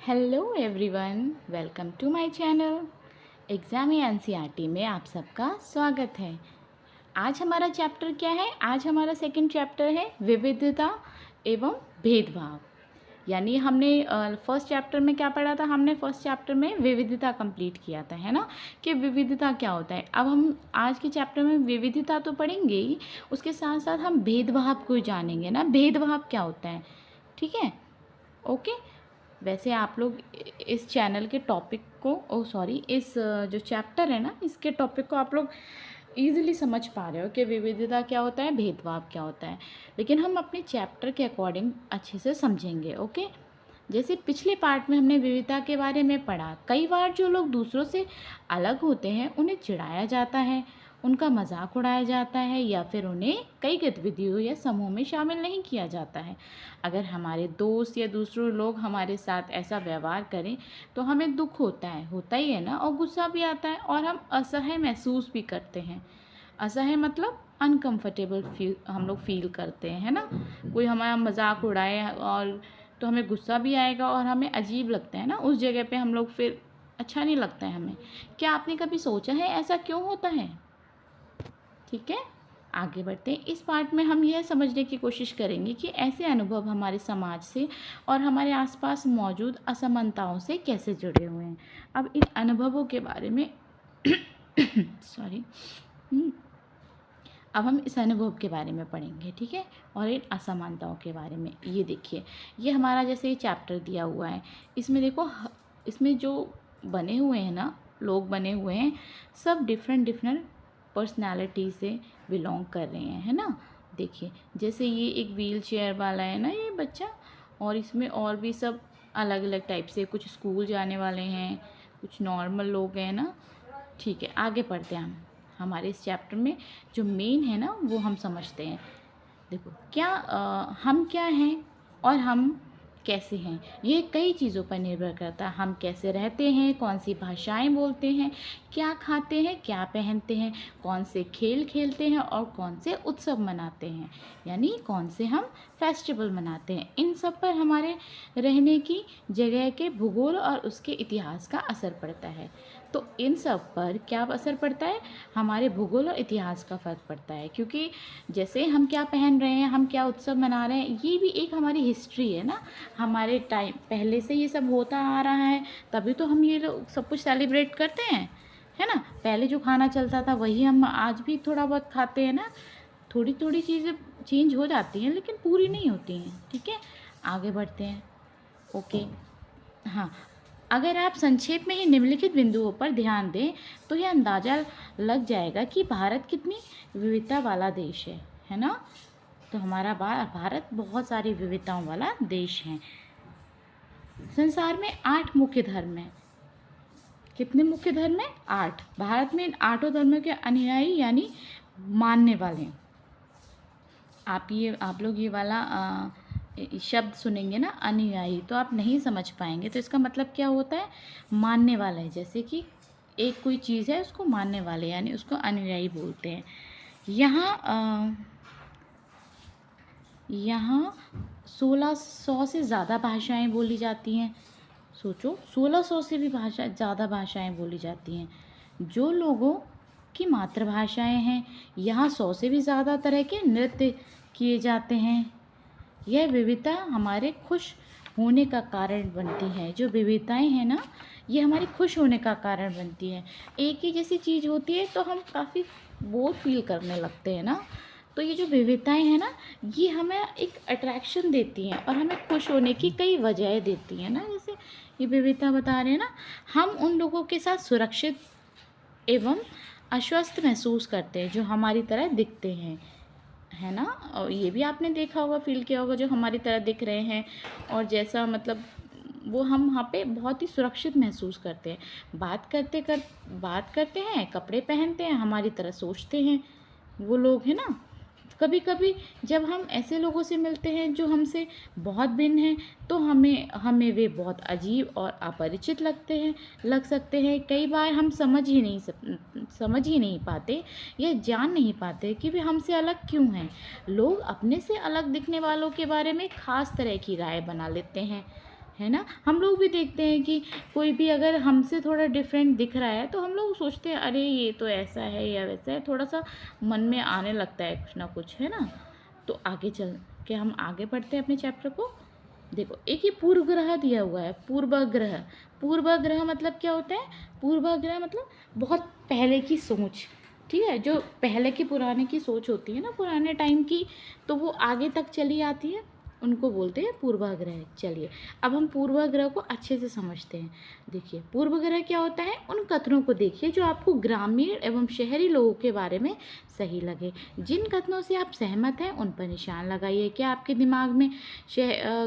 Hello everyone, welcome to my channel. Exam NCERT में आप सबका स्वागत है। आज हमारा चैप्टर क्या है? आज हमारा सेकंड चैप्टर है विविधता एवं भेदभाव। यानी हमने फर्स्ट चैप्टर में क्या पढ़ा था? हमने फर्स्ट चैप्टर में विविधता कंप्लीट किया था, है ना, कि विविधता क्या होता है। अब हम आज के चैप्टर में विविधता तो पढ़ेंगे ही, उसके साथ साथ हम भेदभाव को जानेंगे ना, भेदभाव क्या होता है। ठीक है, ओके। वैसे आप लोग इस चैनल के टॉपिक को इस जो चैप्टर है ना, इसके टॉपिक को आप लोग ईज़िली समझ पा रहे हो कि विविधता क्या होता है, भेदभाव क्या होता है। लेकिन हम अपने चैप्टर के अकॉर्डिंग अच्छे से समझेंगे, ओके। जैसे पिछले पार्ट में हमने विविधता के बारे में पढ़ा, कई बार जो लोग दूसरों से अलग होते हैं उन्हें चिढ़ाया जाता है, उनका मजाक उड़ाया जाता है या फिर उन्हें कई गतिविधियों या समूह में शामिल नहीं किया जाता है। अगर हमारे दोस्त या दूसरे लोग हमारे साथ ऐसा व्यवहार करें तो हमें दुख होता ही है ना, और गुस्सा भी आता है और हम असह्य महसूस भी करते हैं। असह्य मतलब अनकंफर्टेबल फील हम लोग फील करते हैं, है ना। कोई हमारा मजाक उड़ाए और तो हमें गुस्सा भी आएगा और हमें अजीब लगता है ना, उस जगह पे हम लोग फिर अच्छा नहीं लगता है हमें। क्या आपने कभी सोचा है ऐसा क्यों होता है? ठीक है, आगे बढ़ते हैं। इस पार्ट में हम यह समझने की कोशिश करेंगे कि ऐसे अनुभव हमारे समाज से और हमारे आसपास मौजूद असमानताओं से कैसे जुड़े हुए हैं। अब इन अनुभवों के बारे में सॉरी अब हम इस अनुभव के बारे में पढ़ेंगे, ठीक है, और इन असमानताओं के बारे में। ये देखिए, ये हमारा जैसे ये चैप्टर दिया हुआ है, इसमें देखो इसमें जो बने हुए हैं ना, लोग बने हुए हैं, सब डिफरेंट डिफरेंट पर्सनालिटी से बिलोंग कर रहे हैं, है ना। देखिए, जैसे ये एक व्हील चेयर वाला है ना ये बच्चा, और इसमें और भी सब अलग अलग टाइप से, कुछ स्कूल जाने वाले हैं, कुछ नॉर्मल लोग हैं ना। ठीक है, आगे पढ़ते हैं हम। हमारे इस चैप्टर में जो मेन है ना वो हम समझते हैं। देखो, हम क्या हैं और हम कैसे हैं, ये कई चीज़ों पर निर्भर करता है। हम कैसे रहते हैं, कौन सी भाषाएं बोलते हैं, क्या खाते हैं, क्या पहनते हैं, कौन से खेल खेलते हैं और कौन से उत्सव मनाते हैं, यानी कौन से हम फेस्टिवल मनाते हैं। इन सब पर हमारे रहने की जगह के भूगोल और उसके इतिहास का असर पड़ता है। तो इन सब पर क्या असर पड़ता है? हमारे भूगोल और इतिहास का फ़र्क पड़ता है, क्योंकि जैसे हम क्या पहन रहे हैं, हम क्या उत्सव मना रहे हैं, ये भी एक हमारी हिस्ट्री है ना। हमारे टाइम पहले से ये सब होता आ रहा है, तभी तो हम ये लोग सब कुछ सेलिब्रेट करते हैं, है ना। पहले जो खाना चलता था वही हम आज भी थोड़ा बहुत खाते हैं ना। थोड़ी थोड़ी चीज़ें चेंज हो जाती हैं लेकिन पूरी नहीं होती हैं, ठीक है। आगे बढ़ते हैं, ओके। हाँ, अगर आप संक्षेप में ही निम्नलिखित बिंदुओं पर ध्यान दें तो यह अंदाज़ा लग जाएगा कि भारत कितनी विविधता वाला देश है ना। तो हमारा भारत बहुत सारी विविधताओं वाला देश है। संसार में 8 मुख्य धर्म हैं। कितने मुख्य धर्म हैं? 8। भारत में इन 8 धर्मों के अनुयायी यानी मानने वाले हैं। आप लोग ये वाला शब्द सुनेंगे ना, अनुयायी, तो आप नहीं समझ पाएंगे। तो इसका मतलब क्या होता है? मानने वाला है, जैसे कि एक कोई चीज़ है उसको मानने वाले यानी उसको अनुयायी बोलते हैं। यहाँ 1600 से ज़्यादा भाषाएं बोली जाती हैं। सोचो, 1600 से भी ज़्यादा भाषाएं बोली जाती हैं। जो लोगों की मातृभाषाएं हैं, यहाँ 100 से भी ज़्यादा तरह के नृत्य किए जाते हैं। यह विविधता हमारे खुश होने का कारण बनती है। जो विविधताएं हैं ना, ये हमारे खुश होने का कारण बनती है। एक ही जैसी चीज़ होती है तो हम काफ़ी बोर फील करने लगते हैं ना। तो ये जो विविधताएं हैं ना, ये हमें एक अट्रैक्शन देती हैं और हमें खुश होने की कई वजहें देती हैं ना। जैसे ये विविधता बता रहे हैं ना, हम उन लोगों के साथ सुरक्षित एवं आश्वस्त महसूस करते हैं जो हमारी तरह दिखते हैं, है ना। और ये भी आपने देखा होगा, फील किया होगा, जो हमारी तरह दिख रहे हैं और जैसा मतलब वो हम वहाँ पे बहुत ही सुरक्षित महसूस करते हैं। बात करते हैं, कपड़े पहनते हैं, हमारी तरह सोचते हैं वो लोग, है ना। कभी कभी जब हम ऐसे लोगों से मिलते हैं जो हमसे बहुत भिन्न हैं तो हमें वे बहुत अजीब और अपरिचित लग सकते हैं। कई बार हम समझ ही नहीं पाते या जान नहीं पाते कि वे हमसे अलग क्यों हैं। लोग अपने से अलग दिखने वालों के बारे में खास तरह की राय बना लेते हैं, है ना। हम लोग भी देखते हैं कि कोई भी अगर हमसे थोड़ा डिफरेंट दिख रहा है तो हम लोग सोचते हैं अरे ये तो ऐसा है या वैसा है, थोड़ा सा मन में आने लगता है कुछ ना कुछ, है ना। तो आगे चल के हम आगे बढ़ते हैं अपने चैप्टर को। देखो एक ये पूर्व ग्रह दिया हुआ है, पूर्वाग्रह। पूर्वाग्रह मतलब क्या होता है? पूर्वाग्रह मतलब बहुत पहले की सोच, ठीक है, जो पहले की पुराने की सोच होती है ना, पुराने टाइम की, तो वो आगे तक चली आती है, उनको बोलते हैं पूर्वाग्रह। चलिए अब हम पूर्वाग्रह को अच्छे से समझते हैं। देखिए पूर्वाग्रह क्या होता है, उन कथनों को देखिए जो आपको ग्रामीण एवं शहरी लोगों के बारे में सही लगे। जिन कथनों से आप सहमत हैं उन पर निशान लगाइए। क्या आपके दिमाग में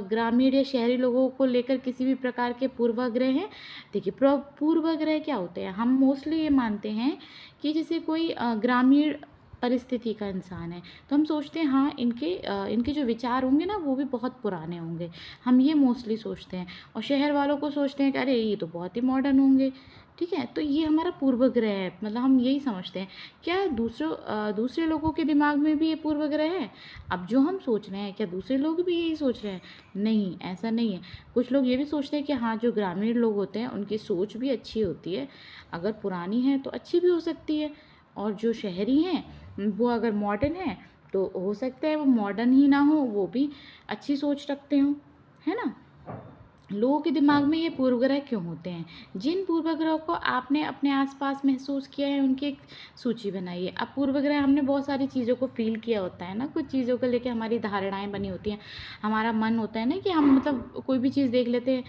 ग्रामीण या शहरी लोगों को लेकर किसी भी प्रकार के पूर्वाग्रह हैं? देखिए पूर्वाग्रह क्या होते हैं, हम मोस्टली ये मानते हैं कि जैसे कोई ग्रामीण परिस्थिति का इंसान है तो हम सोचते हैं हाँ इनके जो विचार होंगे ना वो भी बहुत पुराने होंगे, हम ये मोस्टली सोचते हैं। और शहर वालों को सोचते हैं कि अरे ये तो बहुत ही मॉडर्न होंगे, ठीक है। तो ये हमारा पूर्वाग्रह है, मतलब हम यही समझते हैं। क्या दूसरे लोगों के दिमाग में भी ये पूर्वाग्रह है? अब जो हम सोच रहे हैं क्या दूसरे लोग भी यही सोच रहे हैं? नहीं, ऐसा नहीं है। कुछ लोग ये भी सोचते हैं कि हाँ जो ग्रामीण लोग होते हैं उनकी सोच भी अच्छी होती है, अगर पुरानी है तो अच्छी भी हो सकती है। और जो शहरी हैं वो अगर मॉडर्न है तो हो सकता है वो मॉडर्न ही ना हो, वो भी अच्छी सोच रखते हों, है ना। लोगों के दिमाग में ये पूर्वग्रह क्यों होते हैं? जिन पूर्वग्रहों को आपने अपने आसपास महसूस किया है उनकी एक सूची बनाइए। अब पूर्वग्रह हमने बहुत सारी चीज़ों को फील किया होता है ना, कुछ चीज़ों को लेके हमारी धारणाएं बनी होती हैं। हमारा मन होता है ना कि हम मतलब कोई भी चीज़ देख लेते हैं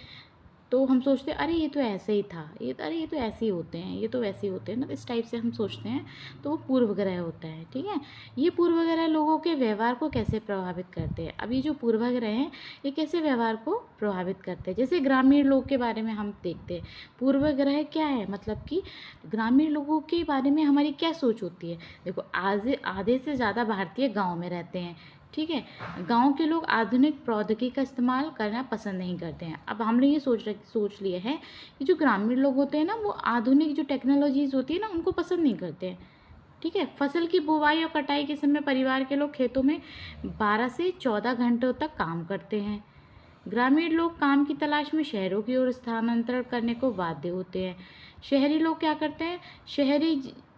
तो हम सोचते हैं अरे ये तो ऐसे ही था, अरे ये तो ऐसे ही होते हैं, ये तो वैसे ही होते हैं ना, इस टाइप से हम सोचते हैं। तो वो पूर्वग्रह होता है, ठीक है। ये पूर्वग्रह लोगों के व्यवहार को कैसे प्रभावित करते हैं? अब ये जो पूर्वग्रह हैं ये कैसे व्यवहार को प्रभावित करते हैं? जैसे ग्रामीण लोग के बारे में हम देखते हैं, पूर्वग्रह क्या है, मतलब कि ग्रामीण लोगों के बारे में हमारी क्या सोच होती है। देखो आधे आधे से ज़्यादा भारतीय गाँव में रहते हैं, ठीक है। गांव के लोग आधुनिक प्रौद्योगिकी का इस्तेमाल करना पसंद नहीं करते हैं। अब हमने ये सोच लिया है कि जो ग्रामीण लोग होते हैं ना वो आधुनिक जो टेक्नोलॉजीज़ होती है ना उनको पसंद नहीं करते हैं, ठीक है। फसल की बुवाई और कटाई के समय परिवार के लोग खेतों में 12 से 14 घंटों तक काम करते हैं। ग्रामीण लोग काम की तलाश में शहरों की ओर स्थानांतरण करने को बाध्य होते हैं। शहरी लोग क्या करते हैं,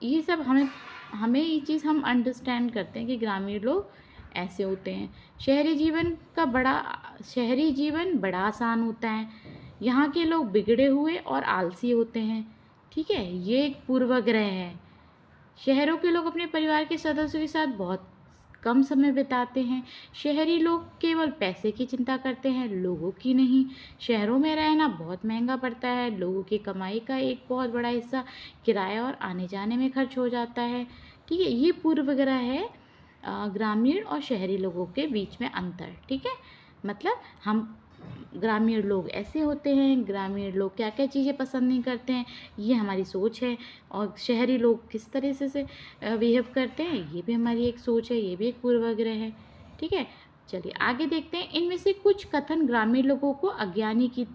ये सब हमें हमें ये चीज़ हम अंडरस्टैंड करते हैं कि ग्रामीण लोग ऐसे होते हैं। शहरी जीवन बड़ा आसान होता है। यहाँ के लोग बिगड़े हुए और आलसी होते हैं, ठीक है। ये एक पूर्वाग्रह है। शहरों के लोग अपने परिवार के सदस्यों के साथ बहुत कम समय बिताते हैं। शहरी लोग केवल पैसे की चिंता करते हैं, लोगों की नहीं। शहरों में रहना बहुत महंगा पड़ता है, लोगों की कमाई का एक बहुत बड़ा हिस्सा किराया और आने जाने में खर्च हो जाता है, ठीक है। ये पूर्वाग्रह है ग्रामीण और शहरी लोगों के बीच में अंतर, ठीक है। मतलब हम ग्रामीण लोग ऐसे होते हैं, ग्रामीण लोग क्या क्या चीज़ें पसंद नहीं करते हैं, ये हमारी सोच है। और शहरी लोग किस तरह से बिहेव करते हैं ये भी हमारी एक सोच है, ये भी एक पूर्वाग्रह है, ठीक है। चलिए आगे देखते हैं। इनमें से कुछ कथन ग्रामीण लोगों को अज्ञानी की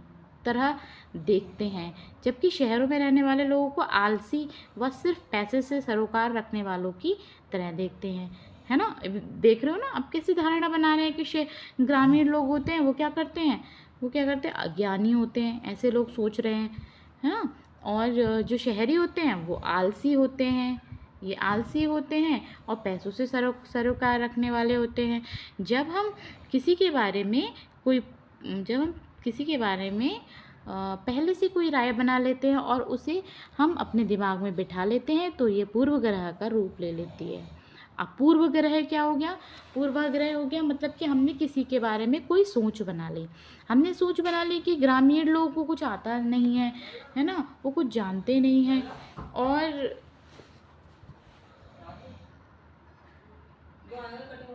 तरह देखते हैं, जबकि शहरों में रहने वाले लोगों को आलसी व सिर्फ पैसे से सरोकार रखने वालों की तरह देखते हैं, है ना। देख रहे हो ना अब कैसी धारणा बना रहे हैं कि ग्रामीण लोग होते हैं वो क्या करते हैं अज्ञानी होते हैं, ऐसे लोग सोच रहे हैं, है ना। और जो शहरी होते हैं वो आलसी होते हैं, ये आलसी होते हैं और पैसों से सरोकार रखने वाले होते हैं। जब हम किसी के बारे में कोई जब हम किसी के बारे में पहले से कोई राय बना लेते हैं और उसे हम अपने दिमाग में बिठा लेते हैं तो ये पूर्वग्रह का रूप ले लेती है। अब पूर्वग्रह क्या हो गया, पूर्वाग्रह हो गया मतलब कि हमने किसी के बारे में कोई सोच बना ली। हमने सोच बना ली कि ग्रामीण लोगों को कुछ आता नहीं है ना, वो कुछ जानते नहीं हैं और